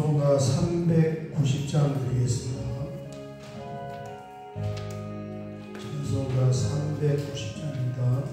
찬송가 390장 드리겠습니다. 찬송가 390장입니다.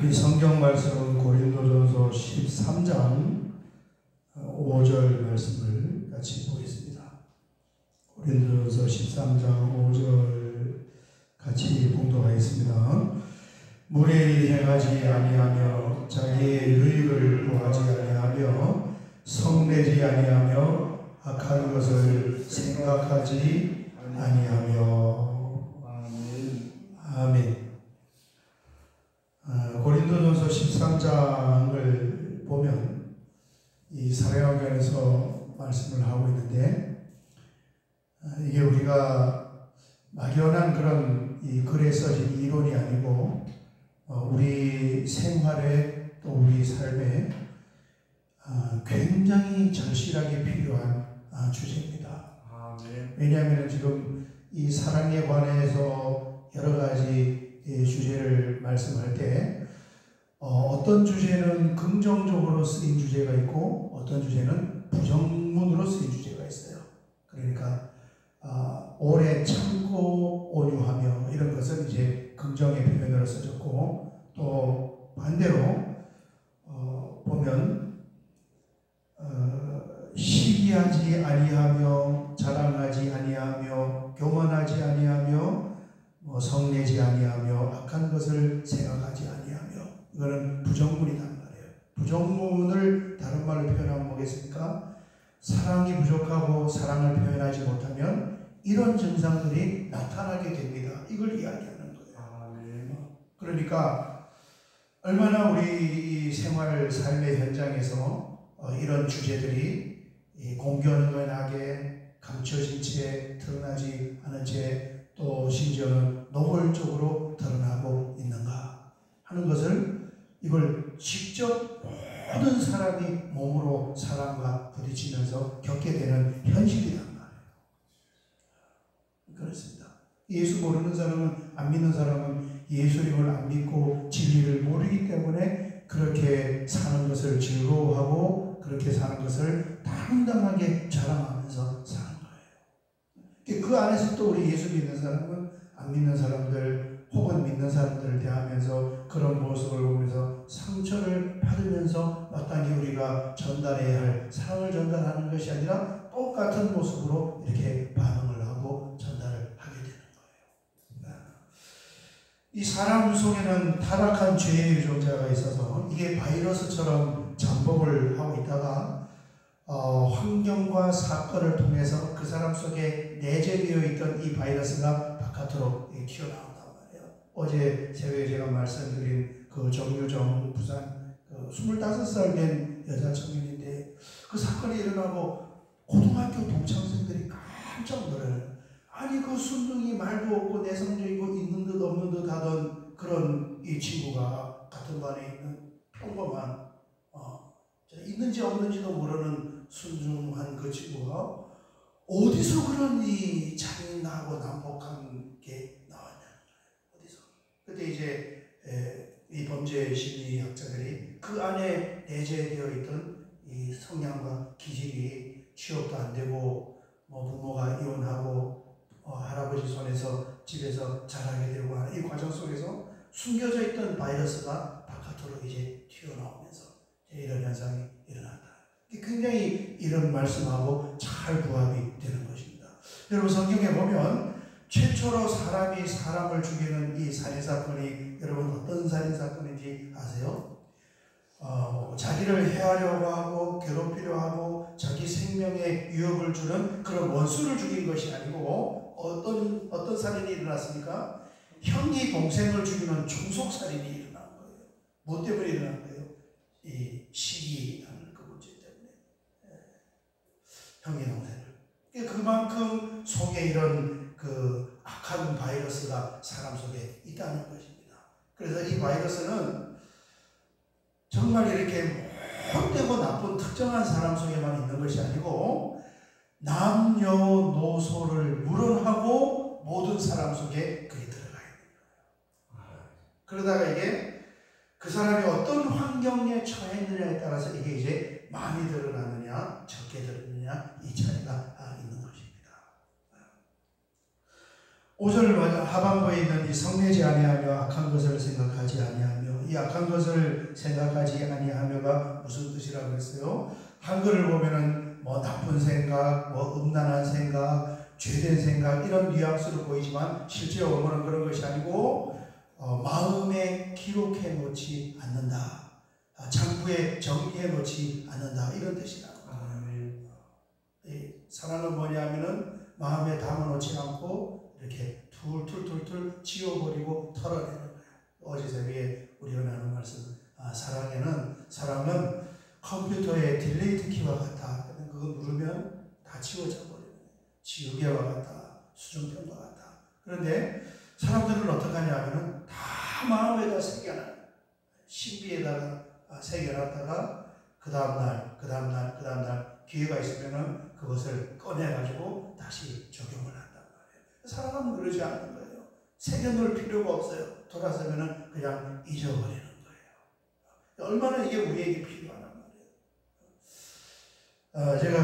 이 성경 말씀은 고린도전서 13장 5절 말씀을 같이 보겠습니다. 고린도전서 13장 5절 같이 봉독하겠습니다. 무례히 행하지 아니하며 자기의 유익을 구하지 아니하며 성내지 아니하며 악한 것을 생각하지 아니하며. 아멘. 고린도전서 13장을 보면 이 사랑학교에서 말씀을 하고 있는데, 이게 우리가 막연한 그런 이 글에 써진 이론이 아니고 우리 생활에 또 우리 삶에 굉장히 절실하게 필요한 주제입니다. 왜냐하면 지금 이 사랑에 관해서 여러 가지 주제를 말씀할 때 어떤 주제는 긍정적으로 쓰인 주제가 있고 어떤 주제는 부정문으로 쓰인 주제가 있어요. 그러니까 오래 참고 온유하며 이런 것은 이제 긍정의 표현으로 써졌고, 또 반대로 보면 시기하지 아니하며 자랑하지 아니하며 교만하지 아니하며 성내지 아니하며 악한 것을 생각하지 아니하며, 이거는 부정문이란 말이에요. 부정문을 다른 말로 표현하면 뭐겠습니까? 사랑이 부족하고 사랑을 표현하지 못하면 이런 증상들이 나타나게 됩니다. 이걸 이야기하는 거예요. 그러니까 얼마나 우리 생활 삶의 현장에서 이런 주제들이 공견하게 감춰진 채, 드러나지 않은 채, 또 심지어는 노골적으로 드러나고 있는가 하는 것을, 이걸 직접 모든 사람이 몸으로 사람과 부딪히면서 겪게 되는 현실이란 말이에요. 그렇습니다. 예수 모르는 사람은, 안 믿는 사람은 예수님을 안 믿고 진리를 모르기 때문에 그렇게 사는 것을 즐거워하고 그렇게 사는 것을 당당하게 자랑하면서 사는 거예요. 그 안에서 또 우리 예수 믿는 사람은 안 믿는 사람들 혹은 믿는 사람들을 대하면서 그런 모습을 보면서 상처를 받으면서 마땅히 우리가 전달해야 할 사랑을 전달하는 것이 아니라 똑같은 모습으로 이렇게 반응을 하고 전달을 하게 되는 거예요. 이 사람 속에는 타락한 죄의 유전자가 있어서 이게 바이러스처럼 잠복을 하고 있다가 환경과 사건을 통해서 그 사람 속에 내재되어 있던 이 바이러스가 바깥으로 튀어나온단 말이에요. 어제 새벽에 제가 말씀드린 그 정유정 부산 25살 된 여자 청년인데, 그 사건이 일어나고 고등학교 동창생들이 깜짝 놀라요. 아니 그 순둥이 말도 없고 내성적이고 있는 듯 없는 듯 하던 그런 이 친구가 같은 반에 있는 평범한 있는지 없는지도 모르는 순중한 그 친구가 어디서 그런 이 잔인하고 난폭한 게 나왔냐, 어디서? 그때 이제 이 범죄 심리학자들이 그 안에 내재되어 있던 이 성향과 기질이 취업도 안 되고 부모가 이혼하고 할아버지 손에서 집에서 자라게 되고 하는 이 과정 속에서 숨겨져 있던 바이러스가 바깥으로 이제 튀어나오면서 이런 현상이 일어난다. 굉장히 이런 말씀하고 잘 부합이 되는 것입니다. 여러분 성경에 보면 최초로 사람이 사람을 죽이는 이 살인사건이 여러분 어떤 살인사건인지 아세요? 자기를 해하려고 하고 괴롭히려 하고 자기 생명에 위협을 주는 그런 원수를 죽인 것이 아니고 어떤 살인이 일어났습니까? 형이 동생을 죽이는 종속살인이 일어난 거예요. 뭐 때문에 일어난 거예요? 이 시기라는 그 문제 때문에 형이 동생을, 그만큼 속에 이런 그 악한 바이러스가 사람 속에 있다는 것입니다. 그래서 이 바이러스는 정말 이렇게 못되고 나쁜 특정한 사람 속에만 있는 것이 아니고 남녀노소를 물어하고 모든 사람 속에 그게 들어가 있는 거예요. 그러다가 이게 그 사람이 어떤 환경에 처했느냐에 따라서 이게 이제 많이 드러나느냐 적게 드러나느냐 이 차이가 있는 것입니다. 5절 하반부에 있는 이 성내지 아니하며 악한 것을 생각하지 아니하며, 이 악한 것을 생각하지 아니하며가 무슨 뜻이라고 했어요? 한글을 보면은 나쁜 생각, 음란한 생각, 죄된 생각 이런 뉘앙스로 보이지만 실제 원문은 그런 것이 아니고 마음에 기록해 놓지 않는다, 장부에 정리해 놓지 않는다, 이런 뜻이라고. 사랑은 뭐냐면은 마음에 담아 놓지 않고 이렇게 툴툴툴툴 지워버리고 털어내는 거예요. 어제 새벽에 우리가 나눈 말씀, 사랑은 컴퓨터의 딜레이트 키와 같다. 그거 누르면 다 지워져 버리는 거예요. 지우개와 같다, 수정편과 같다. 그런데 사람들은 어떻게 하냐면은 다 마음에다 새겨놔요. 신비에다가 새겨놨다가 그 다음날 기회가 있으면은 그것을 꺼내가지고 다시 적용을 한단 말이에요. 사람은 그러지 않는 거예요. 새겨놓을 필요가 없어요. 돌아서면은 그냥 잊어버리는 거예요. 얼마나 이게 우리에게 필요하단 말이에요. 제가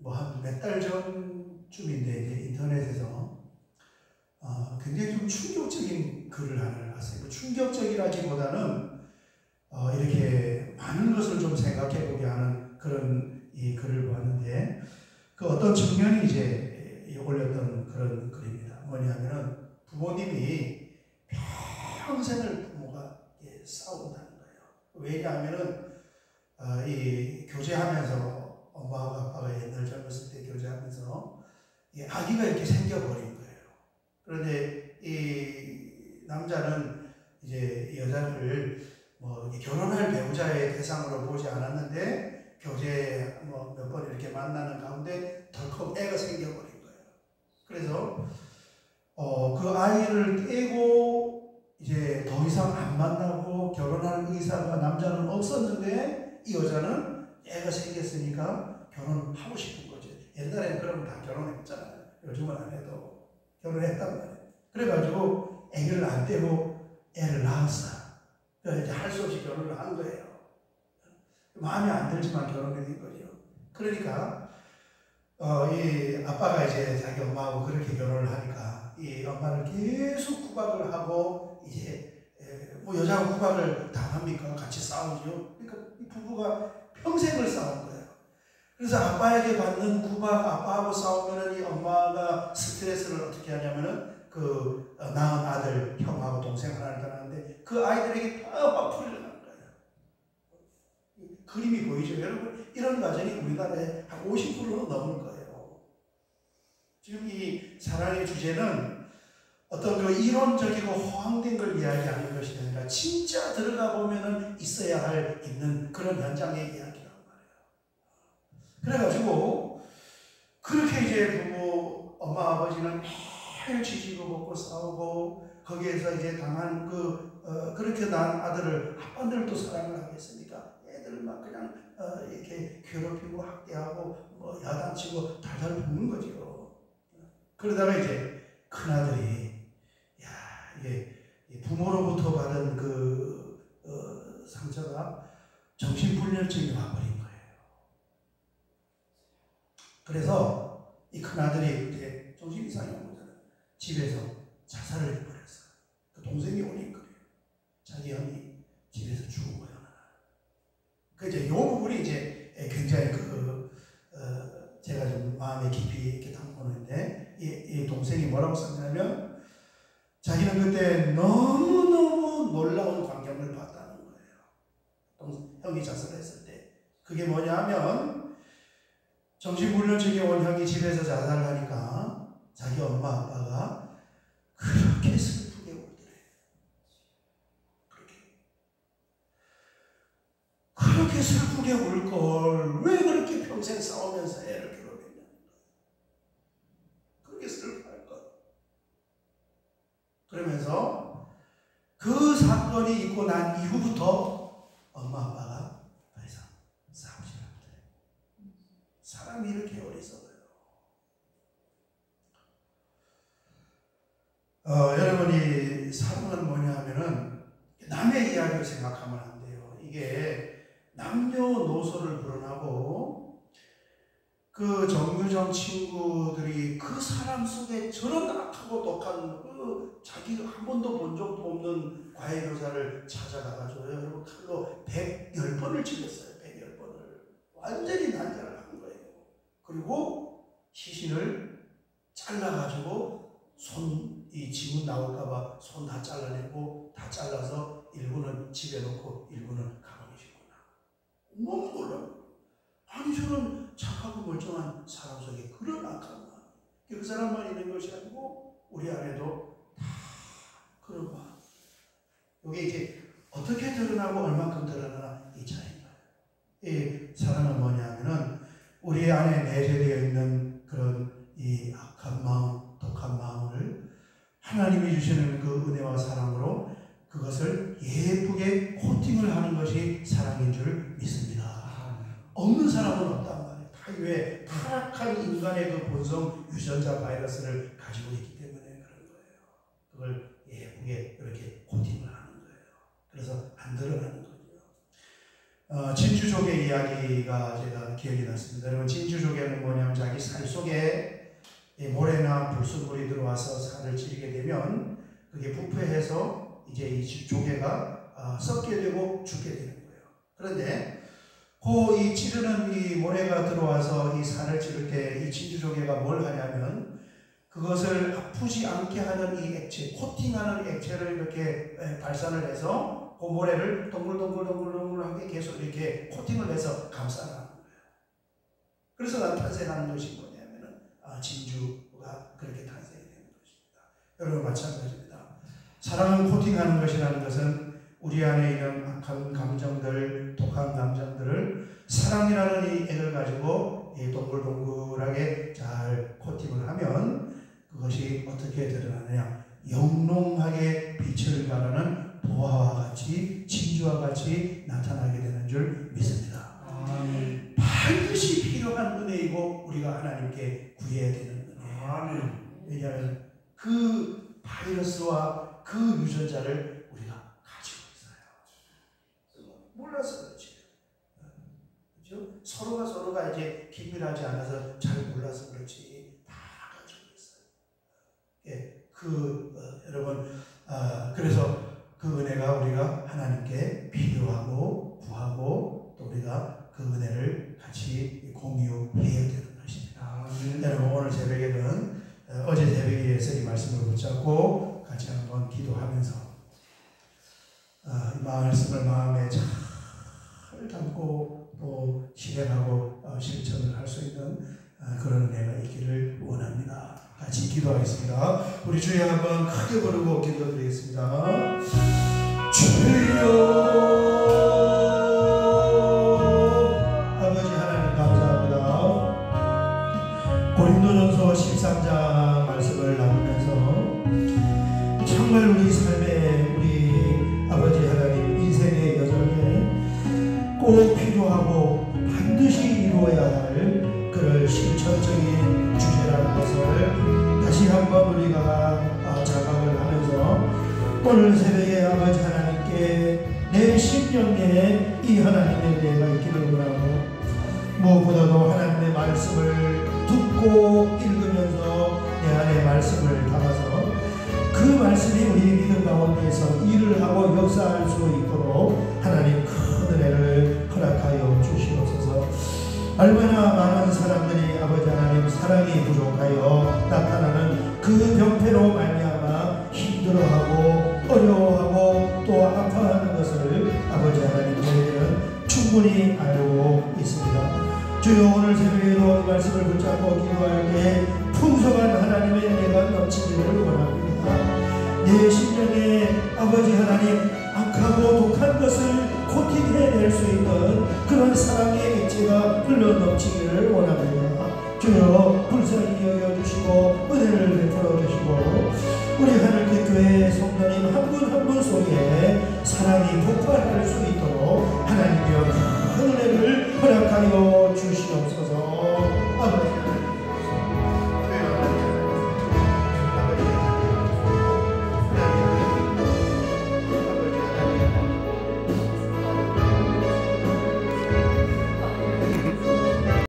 한 몇 달 전쯤인데 인터넷에서 굉장히 좀 충격적인 글을 하나를 봤어요. 뭐 충격적이라기보다는 이렇게 많은 것을 좀 생각해 보게 하는 그런 이 글을 보았는데, 그 어떤 청년이 이제 올렸던 그런 글입니다. 뭐냐면은 부모님이 평생을 부모가 싸운다는 거예요. 왜냐하면은 이 교제하면서 엄마하고 아빠가 옛날 젊었을 때 교제하면서 아기가 이렇게 생겨버린 거예요. 그런데 이 남자는 이제 여자를 뭐 결혼할 배우자의 대상으로 보지 않았는데 교제 뭐 몇 번 이렇게 만나는 가운데 덜컥 애가 생겨버린 거예요. 그래서 그 아이를 떼고 이제 더 이상 안 만나고 결혼할 의사가 남자는 없었는데 이 여자는 애가 생겼으니까 결혼하고 싶은 거죠. 옛날에는 그러면 다 결혼했잖아요. 요즘은 안 해도 결혼했단 말이에요. 그래가지고 애를 안 떼고 애를 낳았어. 그래서 이제 할 수 없이 결혼을 한 거예요. 마음에 안 들지만 결혼이 된 거죠. 그러니까 이 아빠가 이제 자기 엄마하고 그렇게 결혼을 하니까 이 엄마를 계속 구박을 하고 이제 뭐 여자하고 구박을 당합니까? 같이 싸우죠. 그러니까 이 부부가 평생을 싸운 거예요. 그래서 아빠에게 받는 구박, 아빠하고 싸우면은 이 엄마가 스트레스를 어떻게 하냐면은 그 낳은 아들, 형하고 동생 하나를 낳았는데 그 아이들에게 다 화풀이를 하는 거예요. 그림이 보이죠, 여러분? 이런 가정이 우리나라에 한 50%는 넘을 거예요. 지금 이 사랑의 주제는 어떤 그 이론적이고 허황된 걸 이야기하는 것이 아니라 진짜 들어가 보면은 있어야 할 있는 그런 현장의 이야기란 말이에요. 그래가지고 그렇게 이제 부모, 엄마, 아버지는 매일 지지고 볶고 싸우고 거기에서 이제 당한 그렇게 낳은 아들을 아빠들도 사랑을 하겠습니까? 애들을 막 그냥 이렇게 괴롭히고 학대하고 뭐 야단치고 달달 볶는 거죠. 그러다가 이제 큰아들이 이게 부모로부터 받은 그 상처가 정신불면증이 와버린 거예요. 그래서 이 큰아들이 이제 정신 이상이 온 거잖아요. 집에서 자살을 해버렸어요. 그 동생이 오니까 그래요. 자기 형이 집에서 죽은 거예요. 그 이제 이 부분이 이제 굉장히 제가 좀 마음에 깊이 이렇게 담고는데 이 동생이 뭐라고 썼냐면 자기는 그때 너무너무 놀라운 광경을 봤다는 거예요. 형이 자살했을 때. 그게 뭐냐 하면 정신불면증이 온 형이 집에서 자살하니까 자기 엄마 아빠가 그렇게 슬프게 울더래. 그렇게 슬프게 울 걸 왜 그렇게 평생 싸우면서 애를 괴롭혔냐. 그렇게 슬퍼할 것. 그러면서 그 사건이 있고 난 이후부터 엄마 아빠가 더 이상 싸우지 않더래. 사람이 이렇게 어리석어요. 여러분이 사랑은 뭐냐 하면은 남의 이야기를 생각하면 안 돼요. 이게 남녀노소를 불어나고 그 정유정 친구들이 그 사람 속에 저런 악하고 독한 자기가 한 번도 본 적도 없는 과외교사를 찾아가가지고 여러분 칼로 110번을 찔렀어요. 110번을. 완전히 난자를 한 거예요. 그리고 시신을 잘라가지고 이 지문 나올까봐 손 다 잘라내고 다 잘라서 일부는 집에 놓고 일부는 가방에 싣고 나. 너무 놀라워. 아니 저런 착하고 멀쩡한 사람 속에 그런 악한 마음. 그 사람만 있는 것이 아니고 우리 안에도 다 그런 마음. 이게 이제 어떻게 드러나고 얼만큼 드러나나 이 차이입니다. 이 사랑은 뭐냐면은 우리 안에 내재되어 있는 그런 이 악한 마음, 독한 마음을 하나님이 주시는 그 은혜와 사랑으로 그것을 예쁘게 코팅을 하는 것이 사랑인 줄 믿습니다. 없는 사람은 없단 말이에요. 다 왜 타락한 인간의 그 본성 유전자 바이러스를 가지고 있기 때문에 그런 거예요. 그걸 예쁘게 이렇게 코팅을 하는 거예요. 그래서 안 드러나는 거죠. 진주족의 이야기가 제가 기억이 났습니다. 여러분 진주족에는 뭐냐면 자기 살 속에 모래나 불순물이 들어와서 살을 찌르게 되면 그게 부패해서 이제 이 조개가 썩게 되고 죽게 되는 거예요. 그런데 이 찌르는 이 모래가 들어와서 이 산을 찌를 때 이 진주조개가 뭘 하냐면 그것을 아프지 않게 하는 이 액체, 코팅하는 액체를 이렇게 발산을 해서 그 모래를 동글동글하게 계속 이렇게 코팅을 해서 감싸는 거예요. 그래서 탄생하는 것이 뭐냐면은 진주가 그렇게 탄생이 되는 것입니다. 여러분 마찬가지입니다. 사랑을 코팅하는 것이라는 것은 우리 안에 있는 악한 감정들, 독한 감정들을 사랑이라는 이 액을 가지고 동글동글하게 잘 코팅을 하면 그것이 어떻게 드러나느냐, 영롱하게 빛을 발하는 보화와 같이 진주와 같이 나타나게 되는 줄 믿습니다. 아멘. 반드시 필요한 은혜이고 우리가 하나님께 구해야 되는 은혜예요. 아멘. 왜냐하면 그 바이러스와 그 유전자를 우리가 가지고 있어요. 몰라서 그렇지. 그렇죠? 서로가 이제 긴밀하지 않아서 잘 몰라서 그렇지 다 가지고 있어요. 여러분 그래서 그 은혜가 우리가 하나님께 필요하고 구하고 또 우리가 그 은혜를 같이 공유해야 되는 것입니다. 여러분 오늘 새벽에는 어제 새벽에 이어서 이 말씀을 붙잡고 같이 한번 기도하면서 이 말씀을 마음에 잘 담고 또 실행하고 실천을 할 수 있는 그런 은혜가 있기를 원합니다. 같이 기도하겠습니다. 우리 주여 한번 크게 부르고 기도드리겠습니다. 주여 아버지 하나님 감사합니다. 고린도전서 13장 말씀을 나누면서 정말 우리 삶에 우리 아버지 하나님 인생의 여정에 꼭 필요하고 반드시 이루어야 할 그런 실천적인 주제라는 것을 다시 한번 우리가 자각을 하면서 오늘 새벽에 아버지 하나님께 내 심령에 이 하나님의 은혜가 있기를 원하고 무엇보다도 하나님의 말씀을 듣고 읽으면서 내 안에 말씀을 담아서 그 말씀이 우리 믿음 가운데에서 일을 하고 역사할 수 있도록 하나님 큰 은혜를 허락하여 주시옵소서. 얼마나 많은 사람들이 아버지 하나님 사랑이 부족하여 나타나는 그 병폐로 말미암아 힘들어하고 어려워하고 또 아파하는 것을 아버지 하나님 저희들은 충분히 알고 있습니다. 주여 오늘 새벽에도 이 말씀을 붙잡고 기도할 때 풍성한 하나님의 은혜가 넘치기를 원합니다. 내 심령에 아버지 하나님 악하고 독한 것을 코팅해낼 수 있는 그런 사랑의 액체가 흘러넘치기를 원합니다. 주여 불쌍히 여겨주시고 은혜를 베풀어 주시고 우리 하늘빛 교회 성도님 한 분 한 분 속에 사랑이 폭발할 수 있도록 하나님이여 큰 은혜를 허락하여